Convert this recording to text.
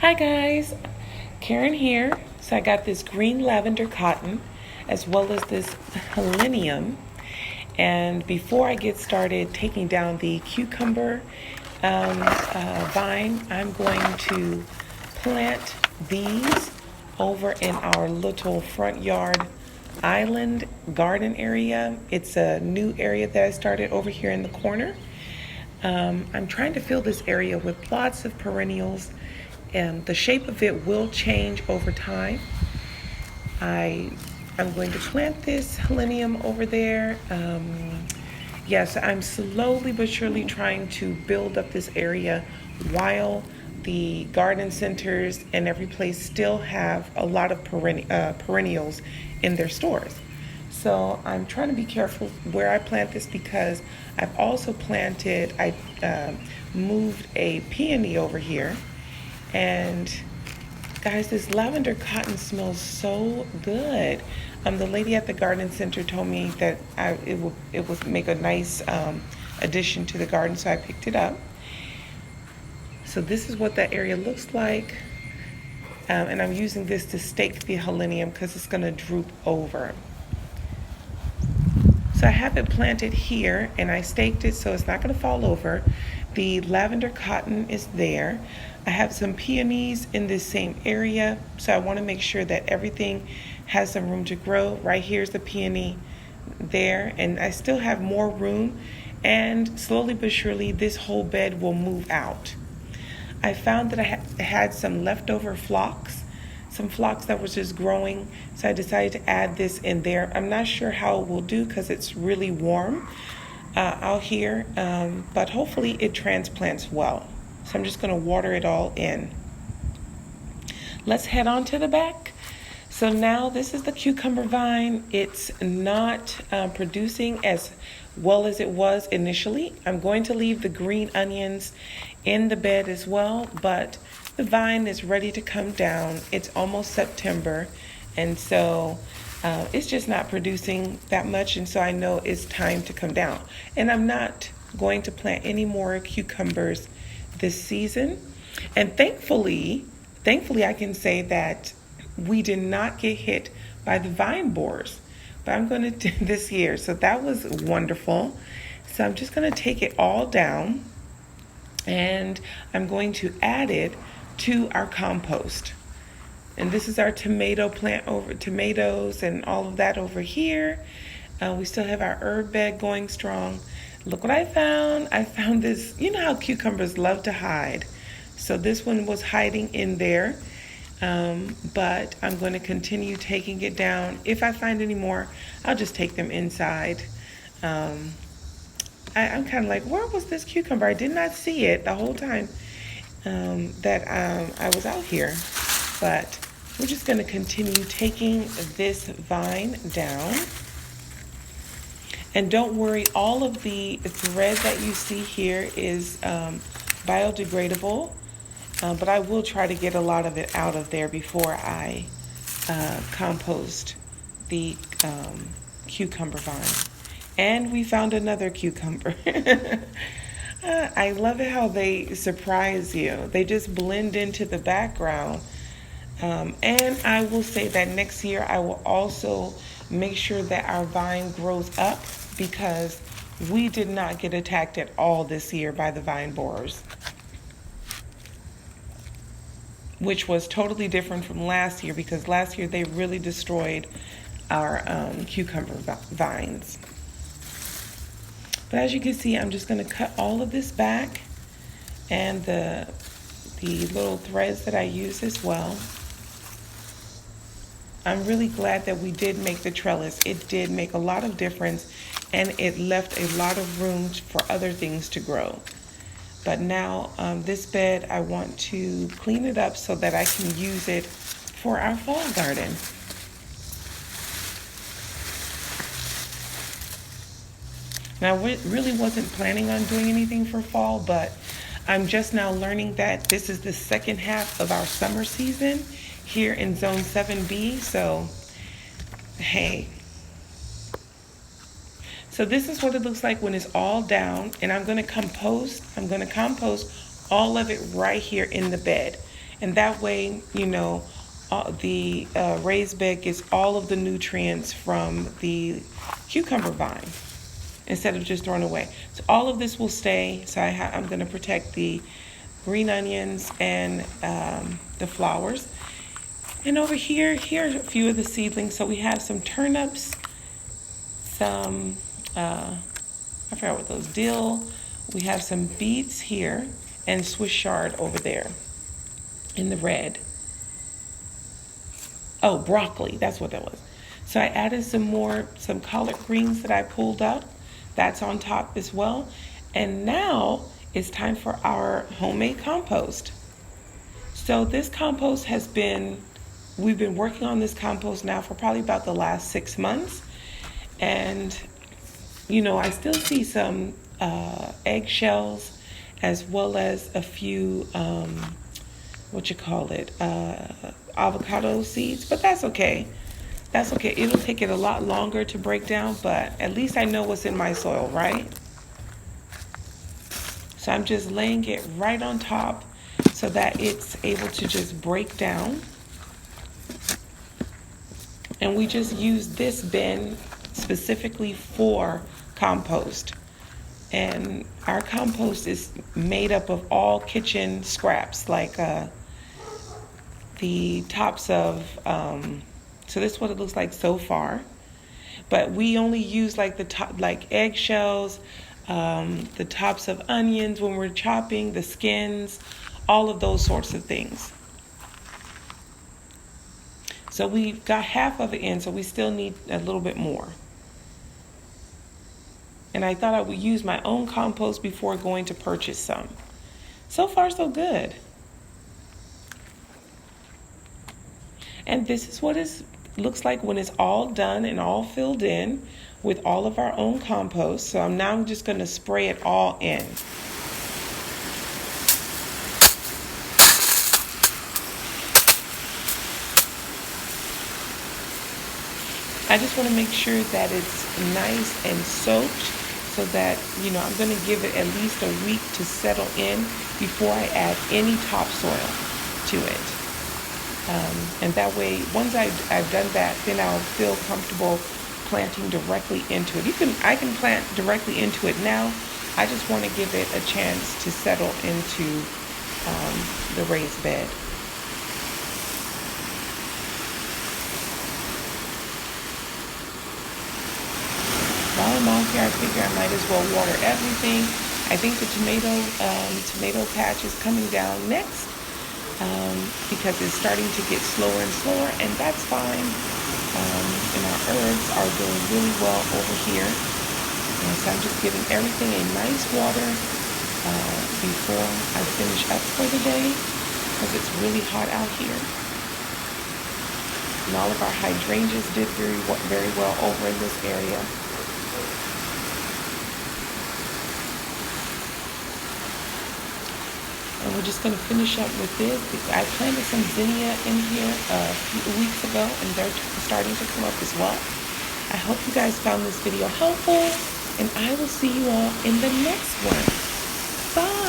Hi guys, Karen here. So I got this green lavender cotton as well as this helenium. And before I get started taking down the cucumber vine, I'm going to plant these over in our little front yard island garden area. It's a new area that I started over here in the corner. I'm trying to fill this area with lots of perennials, and the shape of it will change over time. I'm going to plant this helenium over there. Yes, I'm slowly but surely trying to build up this area while the garden centers and every place still have a lot of perennials in their stores. So I'm trying to be careful where I plant this because I've also I moved a peony over here. And guys, this lavender cotton smells so good. The lady at the garden center told me that it would make a nice addition to the garden, so I picked it up. So this is what that area looks like. And I'm using this to stake the helenium because it's going to droop over. So I have it planted here and I staked it so it's not going to fall over. The lavender cotton is there. I have some peonies in this same area, so I want to make sure that everything has some room to grow. Right here's the peony there, and I still have more room, and slowly but surely this whole bed will move out. I found that I had some leftover some phlox that was just growing, so I decided to add this in there. I'm not sure how it will do because it's really warm out here, but hopefully it transplants well. So I'm just going to water it all in. Let's head on to the back. So now this is the cucumber vine. It's not producing as well as it was initially. I'm going to leave the green onions in the bed as well, but the vine is ready to come down. It's almost September, and so it's just not producing that much, and so I know it's time to come down. And I'm not going to plant any more cucumbers this season. And thankfully I can say that we did not get hit by the vine borers, but I'm going to do this year. So that was wonderful. So I'm just going to take it all down and I'm going to add it to our compost. And this is our tomato plant tomatoes and all of that over here. We still have our herb bed going strong. Look what I found. I found this, you know how cucumbers love to hide. So this one was hiding in there, but I'm going to continue taking it down. If I find any more, I'll just take them inside. I'm kind of like, where was this cucumber? I did not see it the whole time that I was out here, but we're just going to continue taking this vine down. And don't worry, all of the thread that you see here is biodegradable, but I will try to get a lot of it out of there before I compost the cucumber vine. And we found another cucumber. I love it how they surprise you. They just blend into the background. And I will say that next year I will also make sure that our vine grows up, because we did not get attacked at all this year by the vine borers, which was totally different from last year, because last year they really destroyed our cucumber vines. But as you can see, I'm just going to cut all of this back, and the little threads that I use as well. I'm really glad that we did make the trellis. It did make a lot of difference, and it left a lot of room for other things to grow. But now this bed, I want to clean it up so that I can use it for our fall garden. Now, I really wasn't planning on doing anything for fall, but I'm just now learning that this is the second half of our summer season here in Zone 7B, so hey. So this is what it looks like when it's all down, and I'm going to compost all of it right here in the bed. And that way, the raised bed gets all of the nutrients from the cucumber vine instead of just throwing away. So all of this will stay. So I'm going to protect the green onions and the flowers. And over here are a few of the seedlings. So we have some turnips, some, I forgot what those, dill. We have some beets here and Swiss chard over there in the red. Oh, broccoli, that's what that was. So I added some collard greens that I pulled up. That's on top as well. And now it's time for our homemade compost. So this compost we've been working on this compost now for probably about the last 6 months. And, I still see some eggshells as well as a few, avocado seeds, but that's okay. That's okay. It'll take it a lot longer to break down, but at least I know what's in my soil, right? So I'm just laying it right on top so that it's able to just break down. And we just use this bin specifically for compost. And our compost is made up of all kitchen scraps, like the tops of, so this is what it looks like so far. But we only use like the top, like eggshells, the tops of onions when we're chopping, the skins, all of those sorts of things. So we've got half of it in, so we still need a little bit more. And I thought I would use my own compost before going to purchase some. So far, so good. And this is what it looks like when it's all done and all filled in with all of our own compost. So I'm just going to spray it all in. I just want to make sure that it's nice and soaked so that, I'm going to give it at least a week to settle in before I add any topsoil to it. And that way, once I've done that, then I'll feel comfortable planting directly into it. I can plant directly into it now. I just want to give it a chance to settle into the raised bed. While I'm out here, I figure I might as well water everything. I think the tomato patch is coming down next because it's starting to get slower and slower, and that's fine. And our herbs are doing really well over here. And so I'm just giving everything a nice water before I finish up for the day because it's really hot out here. And all of our hydrangeas did very well over in this area. And we're just going to finish up with this. I planted some zinnia in here a few weeks ago, and they're starting to come up as well. I hope you guys found this video helpful, and I will see you all in the next one. Bye!